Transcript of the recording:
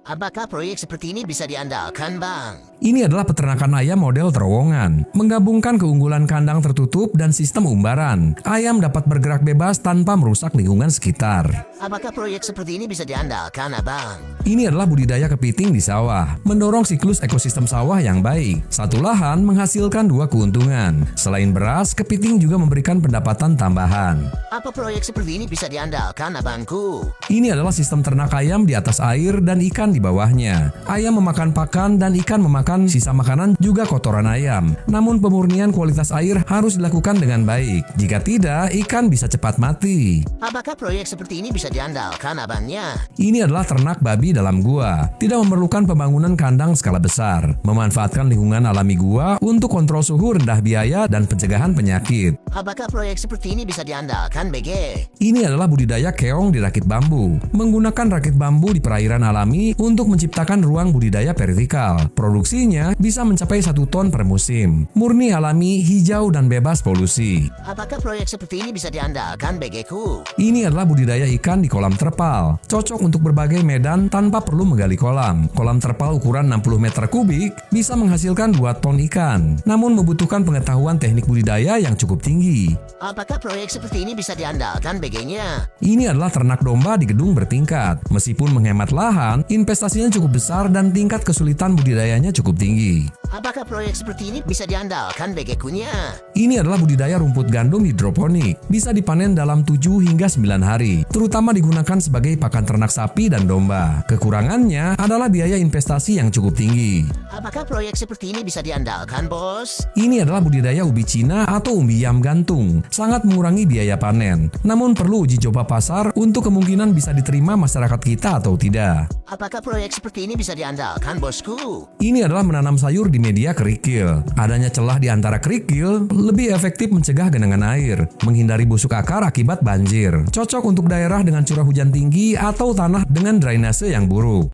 Apakah proyek seperti ini bisa diandalkan, Bang? Ini adalah peternakan ayam model terowongan, menggabungkan keunggulan kandang tertutup dan sistem umbaran. Ayam dapat bergerak bebas tanpa merusak lingkungan sekitar. Apakah proyek seperti ini bisa diandalkan, Abang? Ini adalah budidaya kepiting di sawah, mendorong siklus ekosistem sawah yang baik. Satu lahan menghasilkan dua keuntungan. Selain beras, kepiting juga memberikan pendapatan tambahan. Apa proyek seperti ini bisa diandalkan, Abangku? Ini adalah sistem ternak ayam di atas air dan ikan di bawahnya. Ayam memakan pakan dan ikan memakan sisa makanan juga kotoran ayam. Namun pemurnian kualitas air harus dilakukan dengan baik. Jika tidak, ikan bisa cepat mati. Apakah proyek seperti ini bisa diandalkan, Abangnya? Ini adalah ternak babi dalam gua. Tidak memerlukan pembangunan kandang skala besar. Memanfaatkan lingkungan alami gua untuk kontrol suhu, rendah biaya, dan pencegahan penyakit. Apakah proyek seperti ini bisa diandalkan, BG? Ini adalah budidaya keong di rakit bambu. Menggunakan rakit bambu di perairan alami untuk menciptakan ruang budidaya vertikal. Produksinya bisa mencapai 1 ton per musim. Murni alami, hijau, dan bebas polusi. Apakah proyek seperti ini bisa diandalkan, BG ku? Ini adalah budidaya ikan di kolam terpal. Cocok untuk berbagai medan tanpa perlu menggali kolam. Kolam terpal ukuran 60 meter kubik bisa menghasilkan 2 ton ikan. Namun membutuhkan pengetahuan teknik budidaya yang cukup tinggi. Apakah proyek seperti ini bisa diandalkan, BG-nya? Ini adalah ternak domba di gedung bertingkat. Meskipun menghemat lahan, investasinya cukup besar dan tingkat kesulitan budidayanya cukup tinggi. Apakah proyek seperti ini bisa diandalkan, BG-kunya? Ini adalah budidaya rumput gandum hidroponik. Bisa dipanen dalam 7 hingga 9 hari, terutama digunakan sebagai pakan ternak sapi dan domba. Kekurangannya adalah biaya investasi yang cukup tinggi. Apakah proyek seperti ini bisa diandalkan, Bos? Ini adalah budidaya ubi Cina atau umbi yam gantung. Sangat mengurangi biaya panen. Namun perlu uji coba pasar untuk kemungkinan bisa diterima masyarakat kita atau tidak. Apakah proyek seperti ini bisa diandalkan, Bosku? Ini adalah menanam sayur di media kerikil. Adanya celah di antara kerikil lebih efektif mencegah genangan air, menghindari busuk akar akibat banjir. Cocok untuk daerah dengan curah hujan tinggi atau tanah dengan drainase yang buruk.